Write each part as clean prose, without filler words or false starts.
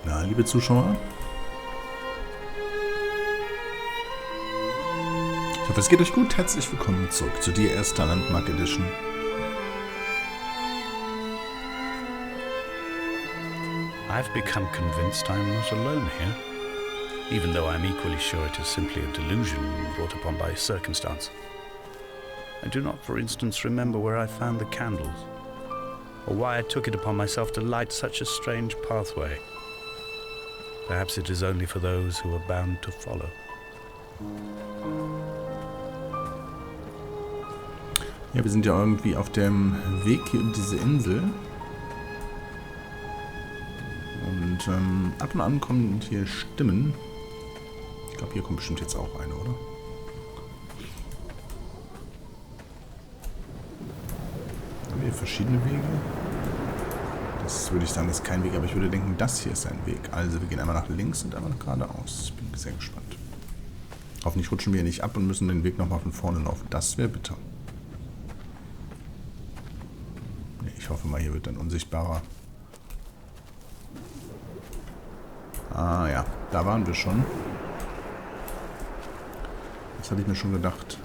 Na, liebe Zuschauer, ich hoffe, es geht euch gut. Herzlich willkommen zurück zu Dear Esther Landmark Edition. I've become convinced I am not alone here, even though I am equally sure it is simply a delusion brought upon by circumstance. I do not, for instance, remember where I found the candles, or why I took it upon myself to light such a strange pathway. Perhaps it is only for those who are bound to follow. Ja, wir sind ja irgendwie auf dem Weg hier um diese Insel. Und ab und an kommen hier Stimmen. Ich glaube, hier kommt bestimmt jetzt auch eine, oder? Haben wir hier verschiedene Wege? Das würde ich sagen, ist kein Weg, aber ich würde denken, das hier ist ein Weg. Also wir gehen einmal nach links und einmal geradeaus. Bin sehr gespannt. Hoffentlich rutschen wir hier nicht ab und müssen den Weg nochmal von vorne laufen. Das wäre bitter. Nee, ich hoffe mal, hier wird ein unsichtbarer. Ah ja, da waren wir schon. Das hatte ich mir schon gedacht.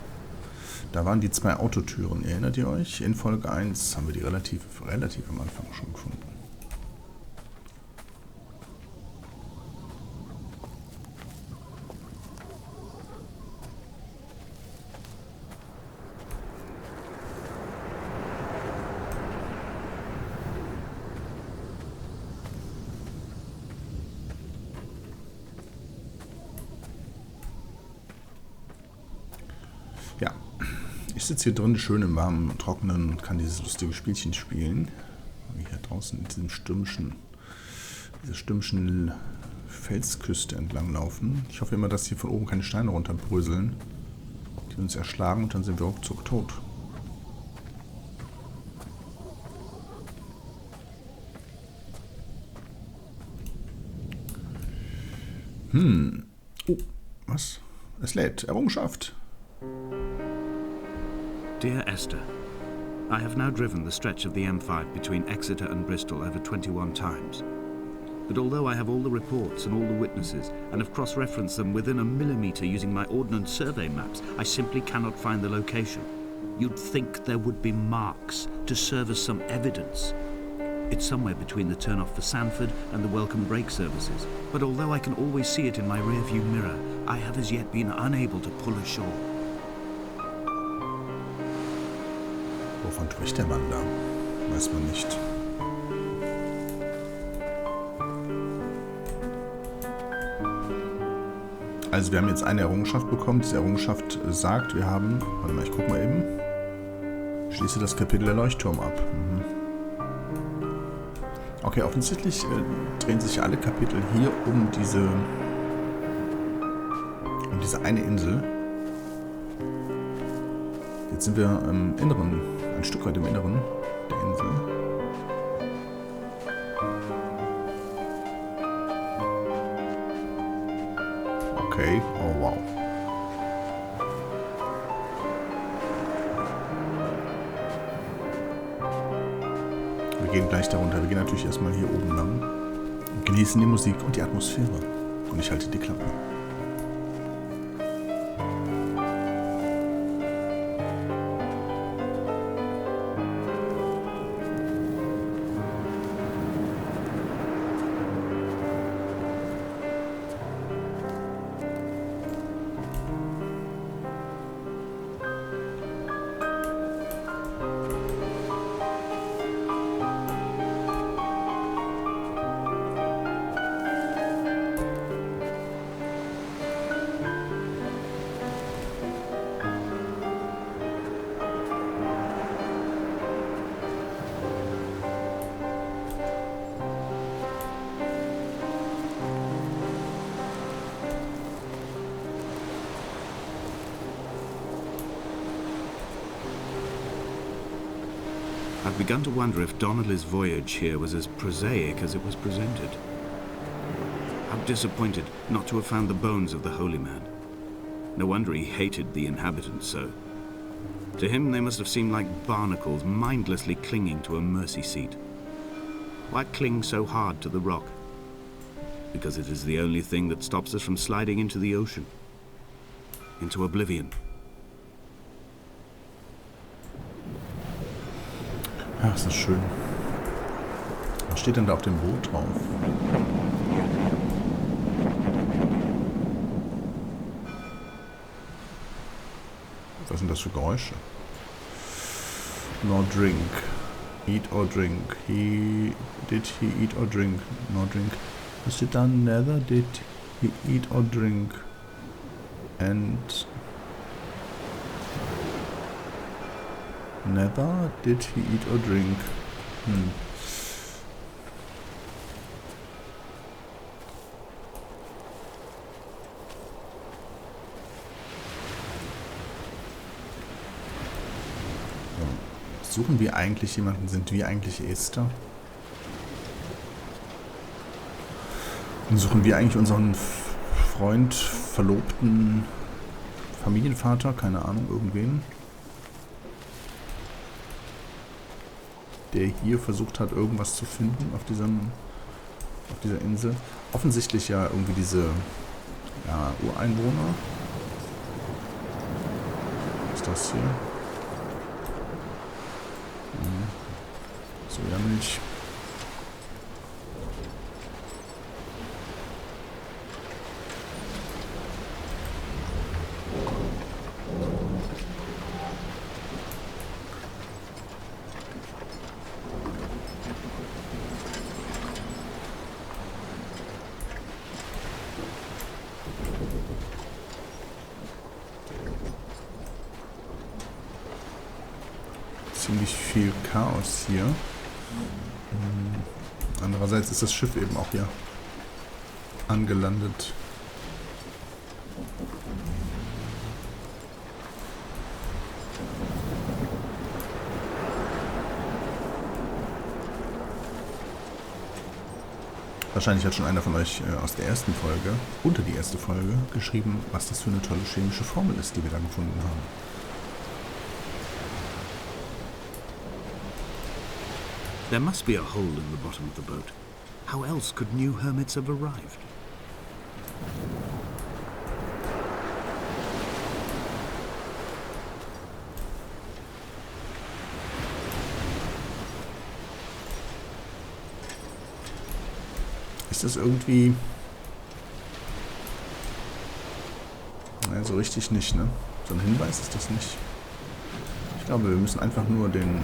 Da waren die zwei Autotüren, erinnert ihr euch? In Folge 1 haben wir die relativ am Anfang schon gefunden. Ja. Ich sitze hier drin, schön im warmen, trockenen und kann dieses lustige Spielchen spielen. Hier draußen in dieser stürmischen Felsküste entlang laufen. Ich hoffe immer, dass hier von oben keine Steine runterbröseln, die uns erschlagen und dann sind wir ruckzuck tot. Oh, was? Es lädt. Errungenschaft. Dear Esther, I have now driven the stretch of the M5 between Exeter and Bristol over 21 times. But although I have all the reports and all the witnesses and have cross-referenced them within a millimetre using my ordnance survey maps, I simply cannot find the location. You'd think there would be marks to serve as some evidence. It's somewhere between the turn-off for Sanford and the welcome break services. But although I can always see it in my rear-view mirror, I have as yet been unable to pull ashore. Wovon spricht der Mann da? Weiß man nicht. Also wir haben jetzt eine Errungenschaft bekommen. Diese Errungenschaft sagt, wir haben... Warte mal, ich guck mal eben. Schließe das Kapitel der Leuchtturm ab. Okay, offensichtlich drehen sich alle Kapitel hier um diese eine Insel. Jetzt sind wir im Inneren, ein Stück weit im Inneren der Insel. Okay, oh wow. Wir gehen gleich darunter. Wir gehen natürlich erstmal hier oben lang und genießen die Musik und die Atmosphäre. Und ich halte die Klappe. I've begun to wonder if Donnelly's voyage here was as prosaic as it was presented. How disappointed not to have found the bones of the holy man. No wonder he hated the inhabitants so. To him they must have seemed like barnacles mindlessly clinging to a mercy seat. Why cling so hard to the rock? because it is the only thing that stops us from sliding into the ocean, into oblivion. Ach, ist das schön. Was steht denn da auf dem Boot drauf? Was sind das für Geräusche? No drink. Eat or drink. Did he eat or drink? No drink. Was steht da? Neither did he eat or drink. And never did he eat or drink. Suchen wir eigentlich jemanden? Sind wir eigentlich Esther? Und suchen wir eigentlich unseren Freund, Verlobten, Familienvater? Keine Ahnung, irgendwen? Der hier versucht hat, irgendwas zu finden auf dieser Insel. Offensichtlich ja irgendwie diese Ureinwohner. Was ist das hier? Sojamilch. Ziemlich viel Chaos hier. Andererseits ist das Schiff eben auch hier angelandet. Wahrscheinlich hat schon einer von euch aus der ersten Folge, unter die erste Folge, geschrieben, was das für eine tolle chemische Formel ist, die wir da gefunden haben. There must be a hole in the bottom of the boat. How else could new hermits have arrived? Ist das irgendwie... Naja, so richtig nicht, ne? So ein Hinweis ist das nicht. Ich glaube, wir müssen einfach nur den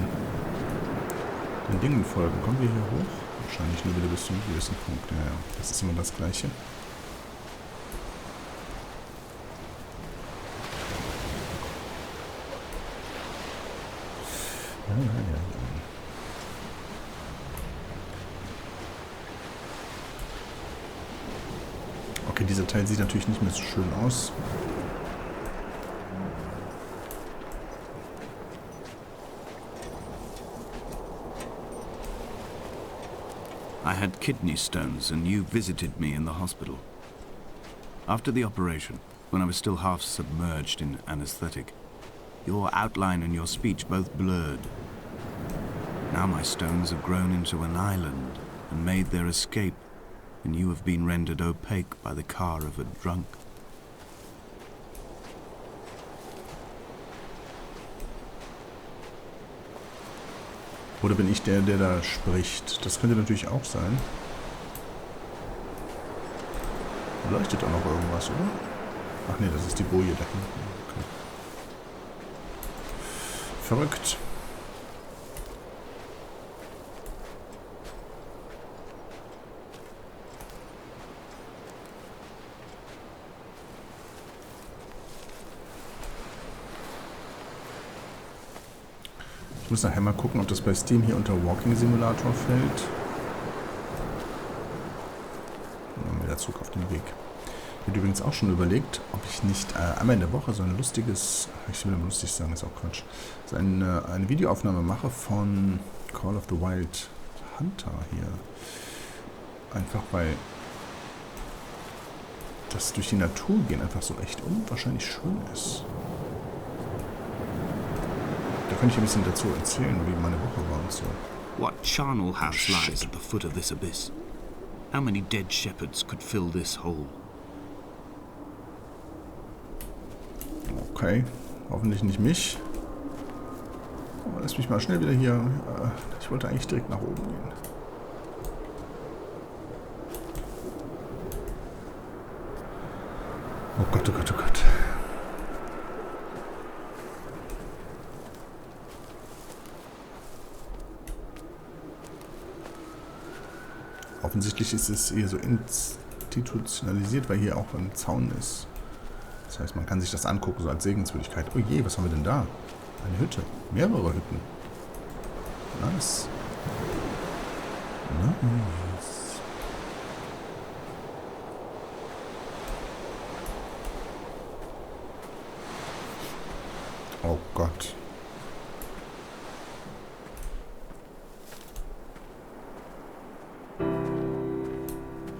Dingen folgen. Kommen wir hier hoch? Wahrscheinlich nur wieder bis zu einem gewissen Punkt. Ja, das ist immer das Gleiche. Ja. Okay, dieser Teil sieht natürlich nicht mehr so schön aus. I had kidney stones and you visited me in the hospital. After the operation, when I was still half submerged in anesthetic, your outline and your speech both blurred. Now my stones have grown into an island and made their escape, and you have been rendered opaque by the car of a drunk. Oder bin ich der da spricht? Das könnte natürlich auch sein. Leuchtet auch noch irgendwas, oder? Ach nee, das ist die Boje da hinten. Okay. Verrückt. Ich muss nachher mal gucken, ob das bei Steam hier unter Walking Simulator fällt. Dann haben wir wieder zurück auf den Weg. Ich habe übrigens auch schon überlegt, ob ich nicht einmal in der Woche so ein lustiges, ich will mal lustig sagen, ist auch Quatsch, so eine Videoaufnahme mache von Call of the Wild Hunter hier. Einfach weil das durch die Natur gehen einfach so echt unwahrscheinlich schön ist. Da könnte ich ein bisschen dazu erzählen, wie meine Woche war und so. What charnel house lies at the foot of this abyss? How many dead shepherds could fill this hole? Okay, hoffentlich nicht mich. Oh, lass mich mal schnell wieder hier. Ich wollte eigentlich direkt nach oben gehen. Oh Gott, oh Gott, oh Gott. Offensichtlich ist es hier so institutionalisiert, weil hier auch ein Zaun ist. Das heißt, man kann sich das angucken, so als Segenswürdigkeit. Oh je, was haben wir denn da? Eine Hütte. Mehrere Hütten. Nice. Nice. Oh Gott.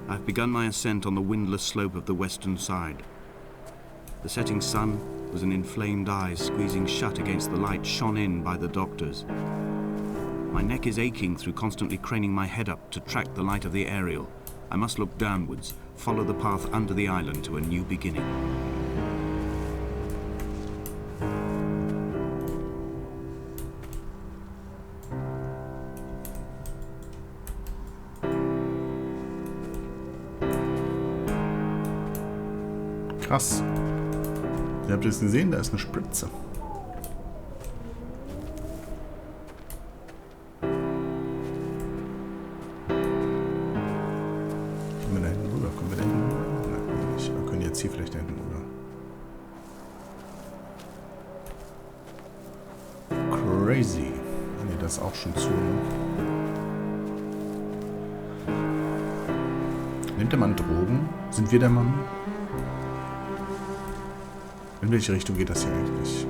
I've begun my ascent on the windless slope of the western side. The setting sun was an inflamed eye squeezing shut against the light shone in by the doctors. My neck is aching through constantly craning my head up to track the light of the aerial. I must look downwards, follow the path under the island to a new beginning. Krass. Ihr habt es gesehen, da ist eine Spritze. Kommen wir da hinten rüber? Kommen wir da hinten rüber? Nein, nicht. Wir können jetzt hier vielleicht da hinten rüber. Crazy. Ah, nee, das ist auch schon zu. Nimmt der Mann Drogen? Sind wir der Mann? In welche Richtung geht das hier eigentlich?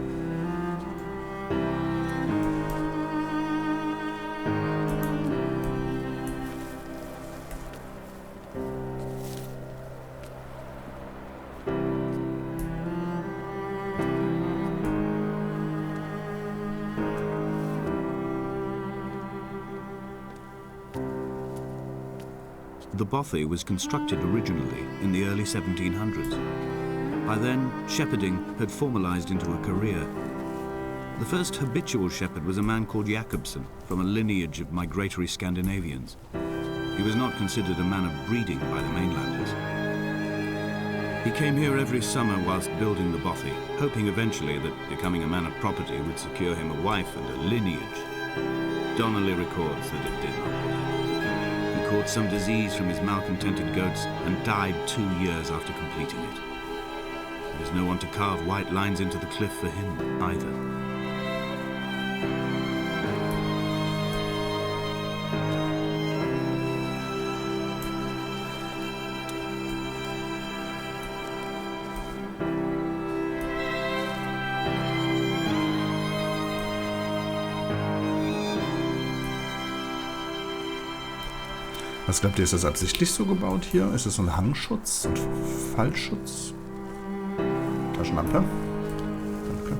The bothy was constructed originally in the early 1700s. By then, shepherding had formalized into a career. The first habitual shepherd was a man called Jakobsen, from a lineage of migratory Scandinavians. He was not considered a man of breeding by the mainlanders. He came here every summer whilst building the bothy, hoping eventually that becoming a man of property would secure him a wife and a lineage. Donnelly records that it did not work. He caught some disease from his malcontented goats and died 2 years after completing it. There was no one to carve white lines into the cliff for him, either. Was glaubt ihr, ist das absichtlich so gebaut hier? Ist es so ein Hangschutz und Fallschutz? Taschenlampe. Danke.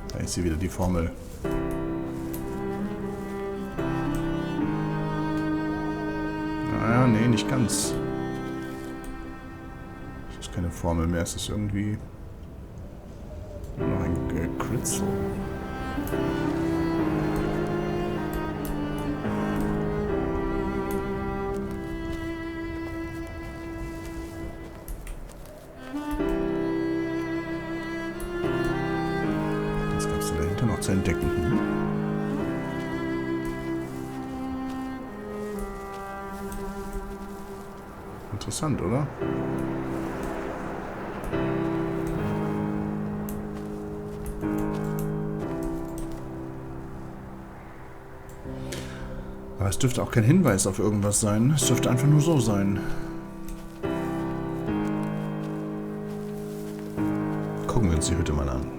Da ist sie wieder, die Formel. Naja, nee, nicht ganz. Das ist keine Formel mehr, es ist irgendwie nur noch ein Kritzel. Was gab's denn dahinter noch zu entdecken? Interessant, oder? Aber es dürfte auch kein Hinweis auf irgendwas sein. Es dürfte einfach nur so sein. Gucken wir uns die Hütte mal an.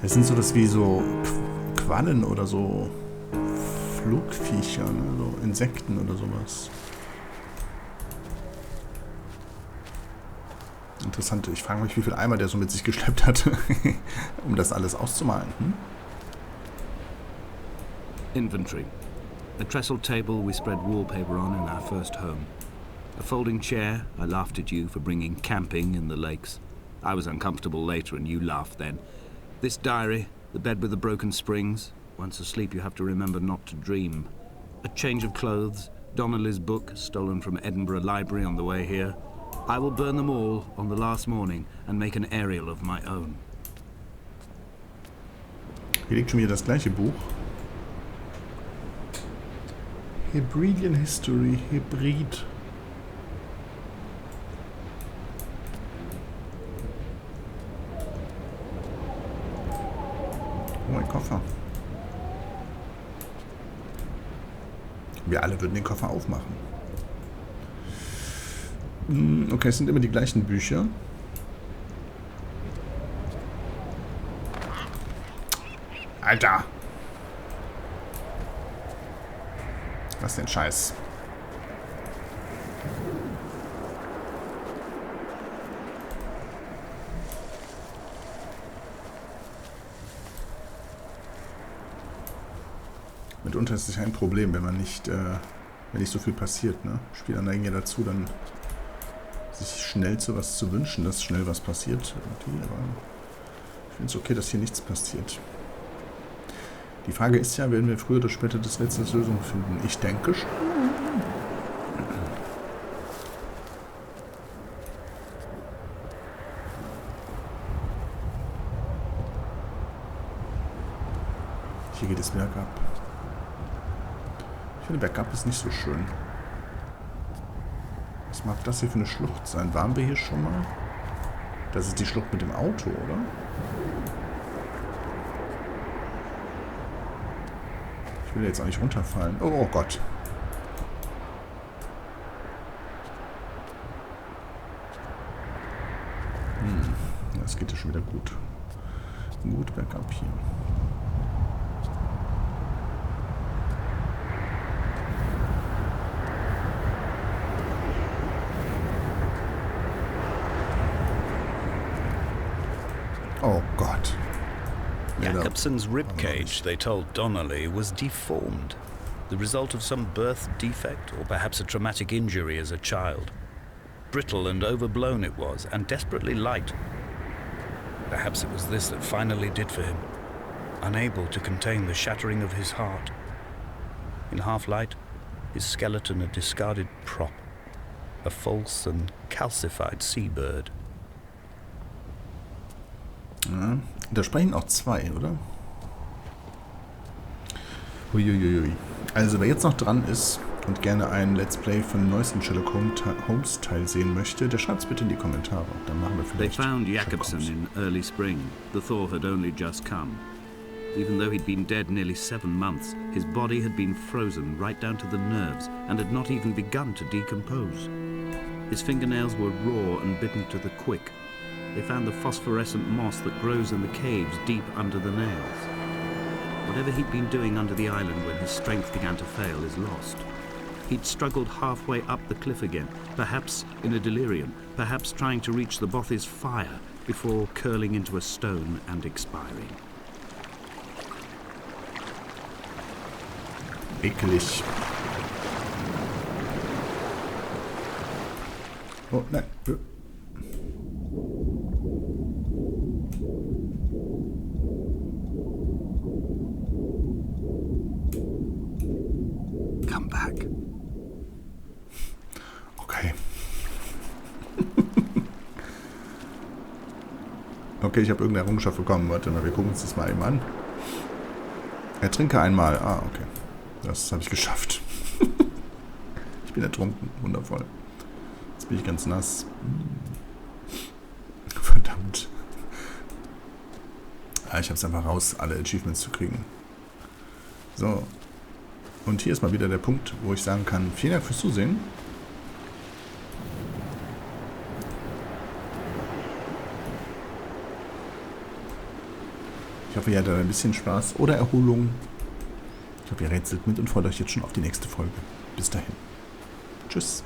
Es sind so das wie so Quallen oder so Flugviecher, ne? So Insekten oder sowas. Interessant. Ich frage mich, wie viel Eimer der so mit sich geschleppt hat, um das alles auszumalen. Inventory. A trestle table we spread wallpaper on in our first home. A folding chair. I laughed at you for bringing camping in the lakes. I was uncomfortable later and you laughed then. This diary, the bed with the broken springs. Once asleep you have to remember not to dream. A change of clothes. Donnelly's book, stolen from Edinburgh Library on the way here. I will burn them all on the last morning and make an aerial of my own. Hier liegt schon wieder das gleiche Buch. Hebridean History, Hybrid. Oh, mein Koffer. Wir alle würden den Koffer aufmachen. Okay, es sind immer die gleichen Bücher. Alter! Was ist denn Scheiß? Mitunter ist es ein Problem, wenn man nicht, wenn nicht so viel passiert, ne? Spieler neigen ja dazu, dann sich schnell zu was zu wünschen, dass schnell was passiert. Okay, aber ich finde es okay, dass hier nichts passiert. Die Frage ist ja, werden wir früher oder später das letzte Lösung finden? Ich denke schon. Hier geht es bergab. Ich finde, bergab ist nicht so schön. Was mag das hier für eine Schlucht sein? Waren wir hier schon mal? Das ist die Schlucht mit dem Auto, oder? Ich will jetzt auch nicht runterfallen. Oh, oh Gott. Das geht ja schon wieder gut. Gut bergab hier. Oh Gott. Jacobson's ribcage, they told Donnelly, was deformed. The result of some birth defect or perhaps a traumatic injury as a child. Brittle and overblown it was, and desperately light. Perhaps it was this that finally did for him, unable to contain the shattering of his heart. In half-light, his skeleton a discarded prop, a false and calcified seabird. Ja, da sprechen auch zwei, oder? Uiuiui. Also wer jetzt noch dran ist und gerne ein Let's Play von dem neuesten Sherlock Holmes Teil sehen möchte, der schreibt es bitte in die Kommentare. Dann machen wir vielleicht. They found Jacobson in early spring. The thaw had only just come. Even though he'd been dead nearly 7 months, his body had been frozen right down to the nerves and had not even begun to decompose. His fingernails were raw and bitten to the quick. They found the phosphorescent moss that grows in the caves deep under the nails. Whatever he'd been doing under the island when his strength began to fail is lost. He'd struggled halfway up the cliff again, perhaps in a delirium, perhaps trying to reach the Bothy's fire before curling into a stone and expiring. Ekelig. Oh, nein. Come back. Okay. Okay, ich habe irgendeine Errungenschaft bekommen. Warte mal, wir gucken uns das mal eben an. Ertrinke einmal. Ah, okay. Das habe ich geschafft. Ich bin ertrunken. Wundervoll. Jetzt bin ich ganz nass. Verdammt. Ja, ich habe es einfach raus, alle Achievements zu kriegen. So. Und hier ist mal wieder der Punkt, wo ich sagen kann, vielen Dank fürs Zusehen. Ich hoffe, ihr hattet ein bisschen Spaß oder Erholung. Ich hoffe, ihr rätselt mit und freut euch jetzt schon auf die nächste Folge. Bis dahin. Tschüss.